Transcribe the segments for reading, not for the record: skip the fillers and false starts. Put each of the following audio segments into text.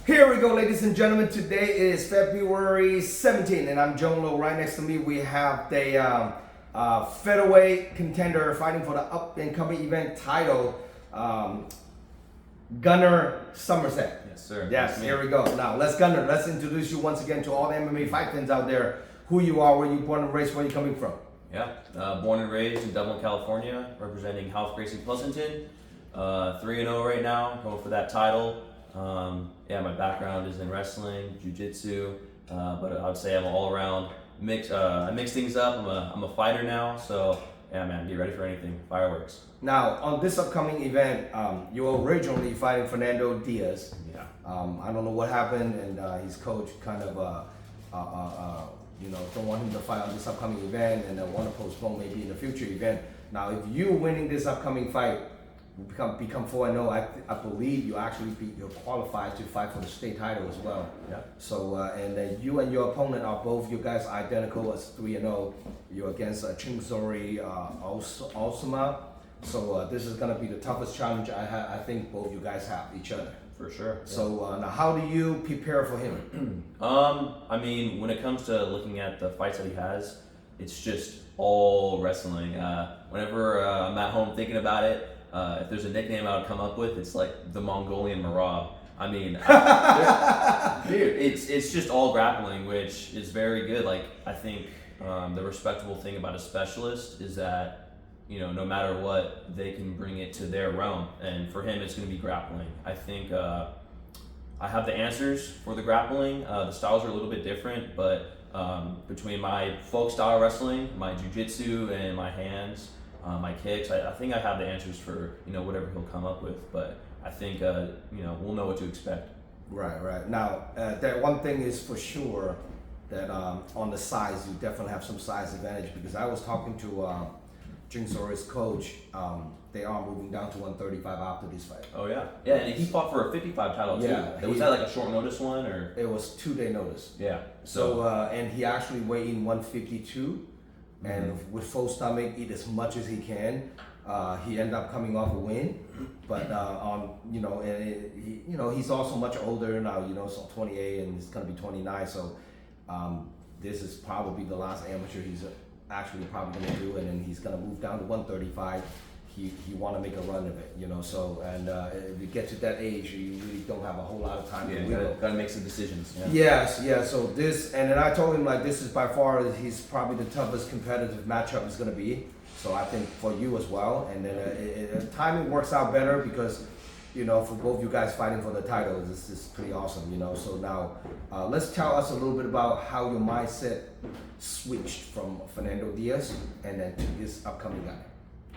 Here we go, ladies and gentlemen. Today is February 17th, and I'm Zhong. Right next to me, we have the featherweight contender fighting for the up-and-coming event title, Gunnar Summersett. Yes, sir. Yes, here we go. Now, let's introduce you once again to all the MMA fight fans out there. Who you are, where you born and raised, where you coming from. Yeah, born and raised in Dublin, California, representing House Gracie Pleasanton. 3-0 right now, going for that title. My background is in wrestling, jiu-jitsu, but I would say I'm all around mix. I mix things up. I'm a fighter now, so yeah, man, get ready for anything. Fireworks. Now, on this upcoming event, you were originally fighting Fernando Diaz. Yeah. I don't know what happened, and his coach kind of don't want him to fight on this upcoming event, and want to postpone maybe in a future event. Now, if you winning this upcoming fight, become 4-0, I believe you're qualified to fight for the state title as well. Yeah. So and then you and your opponent are both you guys identical as 3-0. You're against Chingzori Alsama. So this is gonna be the toughest challenge I think both you guys have each other. For sure. Yeah. So now, how do you prepare for him? I mean, when it comes to looking at the fights that he has, it's just all wrestling. Whenever I'm at home thinking about it, if there's a nickname I would come up with, it's like the Mongolian Marab. I mean, dude, it's just all grappling, which is very good. Like, I think the respectable thing about a specialist is that, no matter what, they can bring it to their realm. And for him, it's going to be grappling. I think I have the answers for the grappling. The styles are a little bit different, but between my folk style wrestling, my jiu-jitsu, and my hands, my kicks, I think I have the answers for whatever he'll come up with. But I think we'll know what to expect. Right. Now that one thing is for sure that on the size, you definitely have some size advantage, because I was talking to Jingzori's coach. They are moving down to 135 after this fight. Oh yeah, and he fought for a 55 title too. Yeah, was that like a short notice one, or it was 2-day notice? Yeah. So and he actually weighed in 152. And with full stomach, eat as much as he can. He ended up coming off a win, but he's also much older now. So 28, and he's gonna be 29. So this is probably the last amateur he's actually probably gonna do, and then he's gonna move down to 135. He want to make a run of it, So if you get to that age, you really don't have a whole lot of time. Yeah, gotta make some decisions. Yeah. Yes. So this, and then I told him this is by far he's probably the toughest competitive matchup is gonna be. So I think for you as well, and then timing works out better because for both you guys fighting for the title, this is pretty awesome. So now let's tell us a little bit about how your mindset switched from Fernando Diaz and then to this upcoming guy.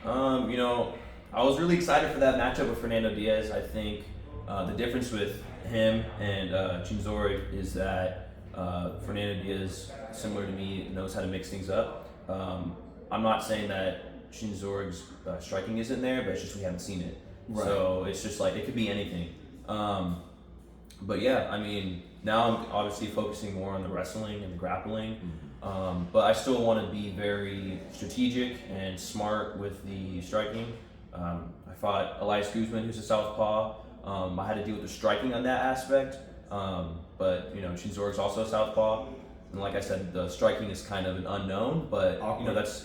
I was really excited for that matchup with Fernando Diaz. I think the difference with him and Chinzori is that Fernando Diaz, similar to me, knows how to mix things up. I'm not saying that Chinzori's striking isn't there, but it's just we haven't seen it. Right. So it's just like it could be anything. But yeah, I mean, now I'm obviously focusing more on the wrestling and the grappling. Mm-hmm. But I still want to be very strategic and smart with the striking. I fought Elias Guzman, who's a southpaw. I had to deal with the striking on that aspect. But Chinzori's also a southpaw, and like I said, the striking is kind of an unknown. But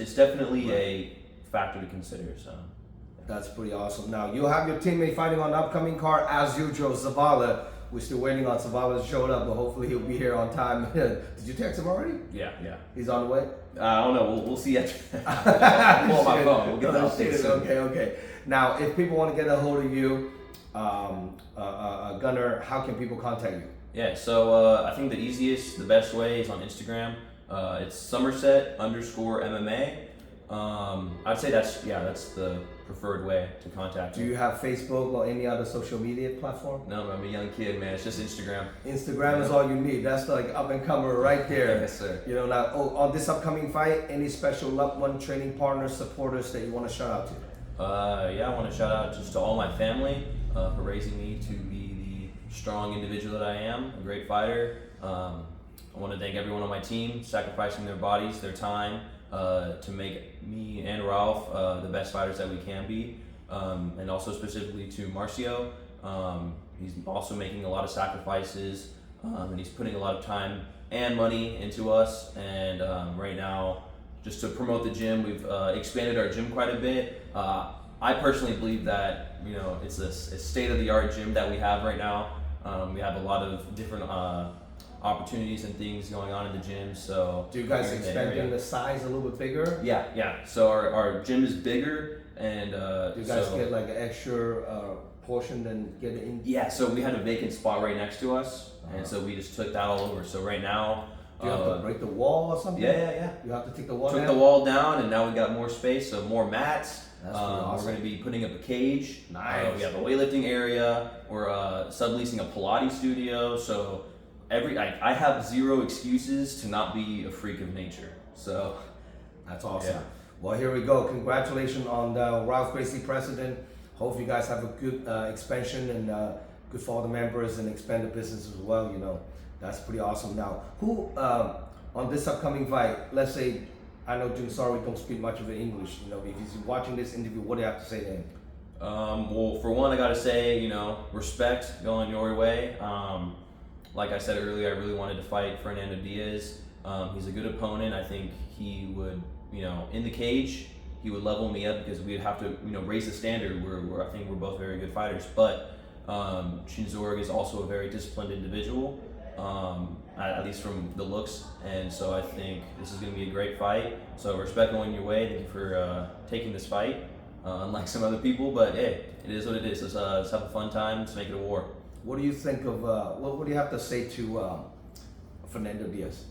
it's definitely a factor to consider. So that's pretty awesome. Now you'll have your teammate fighting on the upcoming card as usual, Zavala. We're still waiting on Zavala to show up, but hopefully he'll be here on time. Did you text him already? Yeah. He's on the way? I don't know. We'll see after. I'll pull my phone. We'll get the update soon. Okay. Now, if people want to get a hold of you, Gunnar, how can people contact you? Yeah, so I think the easiest, the best way is on Instagram. It's Summersett_MMA. I'd say that's the preferred way to contact me. Do you have Facebook or any other social media platform? No, I'm a young kid, man. It's just Instagram. Instagram is all you need. That's like up and comer right there. Yes, sir. Now on this upcoming fight, any special loved one, training partners, supporters that you want to shout out to? I want to shout out just to all my family for raising me to be the strong individual that I am, a great fighter. I want to thank everyone on my team, sacrificing their bodies, their time, to make me and Ralph the best fighters that we can be, and also specifically to Marcio. he's also making a lot of sacrifices, and he's putting a lot of time and money into us. And right now, just to promote the gym, we've expanded our gym quite a bit. I personally believe that it's a state-of-the-art gym that we have right now. We have a lot of different opportunities and things going on in the gym. So do you guys expanding the size a little bit bigger? Yeah. So our gym is bigger, and do you guys get like an extra portion than get it in? Yeah. So we had a vacant spot right next to us, and so we just took that all over. So right now, do you have to break the wall or something? Yeah. You have to take the wall down? down? Took the wall down, and now we got more space, so more mats. That's awesome. We're going to be putting up a cage. Nice. We have a weightlifting area. We're subleasing a Pilates studio. So I have zero excuses to not be a freak of nature. So that's awesome. Yeah. Well, here we go. Congratulations on the Ralph Gracie president. Hope you guys have a good expansion and good for all the members and expand the business as well. That's pretty awesome. Now, who on this upcoming fight? Let's say, I know Jun sorry don't speak much of English. If he's watching this interview, what do you have to say to him? Well, for one, I gotta say, respect going your way. Like I said earlier, I really wanted to fight Fernando Diaz. He's a good opponent. I think he would, in the cage, he would level me up because we'd have to, raise the standard. I think we're both very good fighters. But Chinzorg is also a very disciplined individual, at least from the looks. And so I think this is going to be a great fight. So respect going your way. Thank you for taking this fight, unlike some other people. But hey, it is what it is. Let's have a fun time. Let's make it a war. What do you think of, what do you have to say to Fernando Diaz?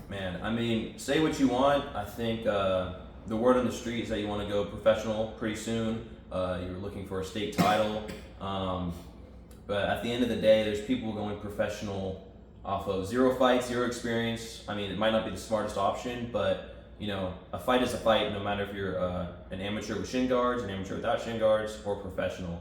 Man, I mean, say what you want. I think the word on the street is that you want to go professional pretty soon. You're looking for a state title. But at the end of the day, there's people going professional off of 0 fights, 0 experience. I mean, it might not be the smartest option, but a fight is a fight, no matter if you're an amateur with shin guards, an amateur without shin guards, or professional.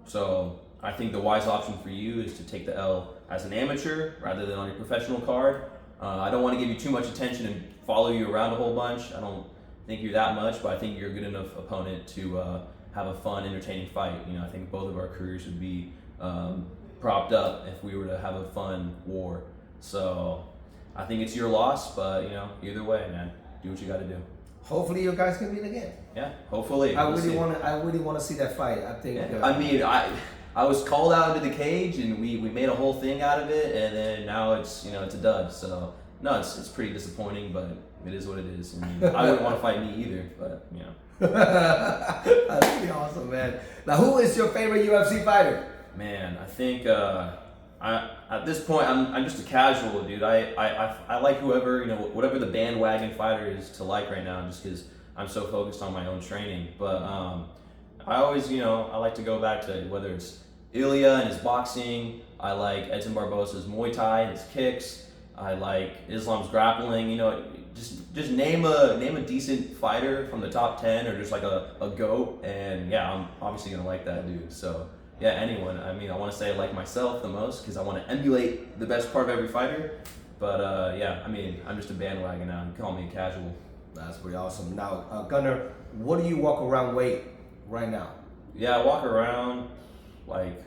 So I think the wise option for you is to take the L as an amateur rather than on your professional card. I don't want to give you too much attention and follow you around a whole bunch. I don't think you're that much, but I think you're a good enough opponent to have a fun, entertaining fight. I think both of our careers would be propped up if we were to have a fun war. So I think it's your loss, but either way, man, do what you got to do. Hopefully, you guys can meet again. Yeah, hopefully. I really want to see that fight. I think. Yeah. I was called out into the cage, and we made a whole thing out of it, and then now it's it's a dud. So no, it's pretty disappointing, but it is what it is. I mean, I wouldn't want to fight me either, but That's pretty awesome, man. Now, who is your favorite UFC fighter? Man, I think at this point I'm just a casual dude. I like whoever whatever the bandwagon fighter is to like right now, just because I'm so focused on my own training. But I always I like to go back to whether it's Ilya and his boxing. I like Edson Barbosa's Muay Thai and his kicks. I like Islam's grappling. Just name a decent fighter from the top 10 or just like a GOAT, and I'm obviously gonna like that dude. So yeah, anyone. I mean, I want to say I like myself the most because I want to emulate the best part of every fighter. But I mean, I'm just a bandwagon now. You call me a casual. That's pretty awesome. Now, Gunnar, what do you walk around weight right now? Yeah, I walk around like,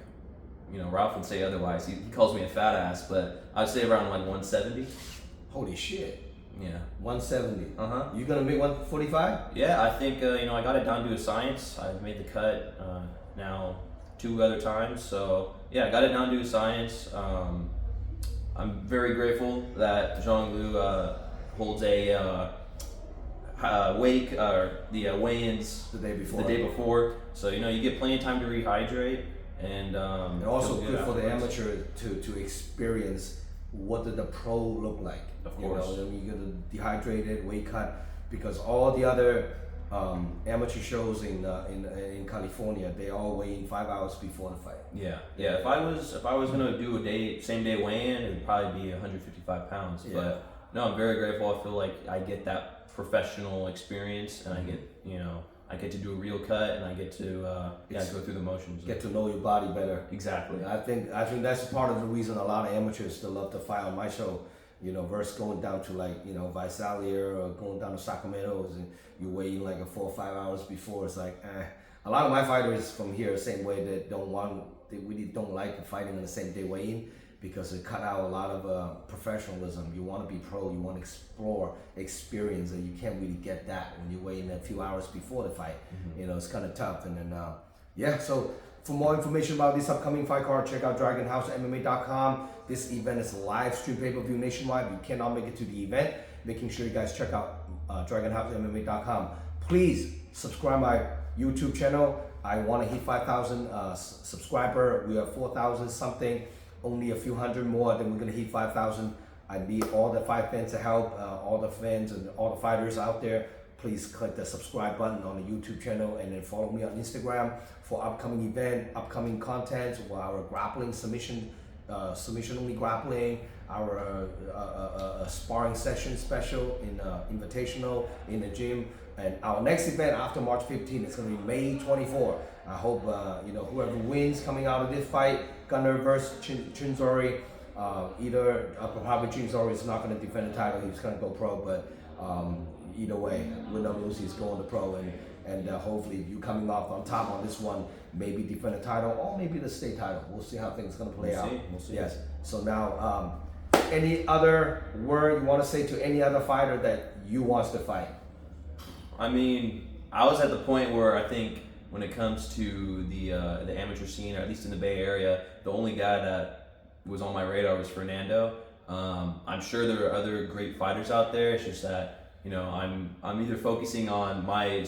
Ralph would say otherwise. He calls me a fat ass, but I'd say around like 170. Holy shit. Yeah. 170. Uh-huh. You gonna make 145? Yeah, I think, I got it down to a science. I've made the cut now 2 other times. So, yeah, I got it down to a science. I'm very grateful that Zhong holds a wake or the weigh-ins the day before. So, you get plenty of time to rehydrate. And also good for the amateur to experience what did the pro look like. Of course. Then you get a dehydrated, weight cut, because all the other amateur shows in California, they all weigh in 5 hours before the fight. Yeah. If I was gonna do a same day weigh-in, it would probably be 155 pounds. Yeah. But no, I'm very grateful. I feel like I get that professional experience, and I get to do a real cut, and I get to go through the motions. Get to know your body better. Exactly. I think that's part of the reason a lot of amateurs still love to fight on my show. Versus going down to Visalia or going down to Sacramento, and you weigh in like 4 or 5 hours before. It's like, A lot of my fighters from here, same way, that don't want they really don't like fighting on the same day weigh-in because it cut out a lot of professionalism. You want to be pro, you want to explore experience, and you can't really get that when you weigh in a few hours before the fight. You know, it's kind of tough. And then yeah, so for more information about this upcoming fight card, check out DragonHouseMMA.com. This event is live stream pay-per-view nationwide. You cannot make it to the event. Making sure you guys check out DragonHouseMMA.com. Please subscribe my YouTube channel. I want to hit 5,000 subscriber. We are 4,000 something. Only a few hundred more, then we're gonna hit 5,000. I need all the fight fans to help, all the fans and all the fighters out there. Please click the subscribe button on the YouTube channel and then follow me on Instagram for upcoming event, upcoming content, for our grappling submission only grappling, our sparring session special in invitational in the gym, and our next event after March 15 is going to be May 24. I hope you know, whoever wins coming out of this fight, Gunnar versus Chinzori, either probably Chinzori is not going to defend the title, he's going to go pro, but either way, win or lose, he's going to pro, and hopefully you coming off on top on this one, maybe defend the title or maybe the state title. We'll see how things going to play out. We'll see. Yes. So now, any other word you want to say to any other fighter that you wants to fight? I mean, I was at the point where I think when it comes to the amateur scene, or at least in the Bay Area, the only guy that was on my radar was Fernando. I'm sure there are other great fighters out there. It's just that, you know, I'm either focusing on my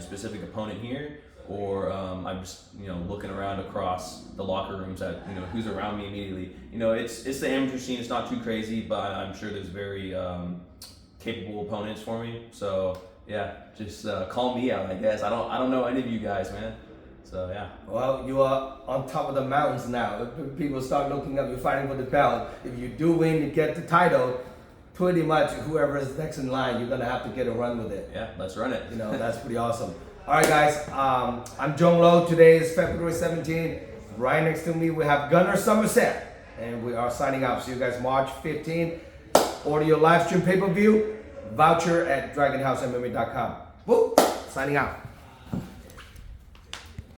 specific opponent here, or I'm just, you know, looking around across the locker rooms at, you know, who's around me immediately. You know, it's the amateur scene. It's not too crazy, but I'm sure there's very capable opponents for me. So yeah, just call me out, I guess. I don't know any of you guys, man. So yeah. Well, you are on top of the mountains now. If people start looking up, you're fighting for the belt. If you do win, you get the title. Pretty much, whoever is next in line, you're gonna have to get a run with it. Yeah, let's run it. You know, that's pretty awesome. All right, guys. I'm Zhong Lo. Today is February 17. Right next to me, we have Gunnar Summersett, and we are signing out. See you guys March 15. Order your live stream pay-per-view voucher at DragonHouseMMA.com. Woo! Signing out.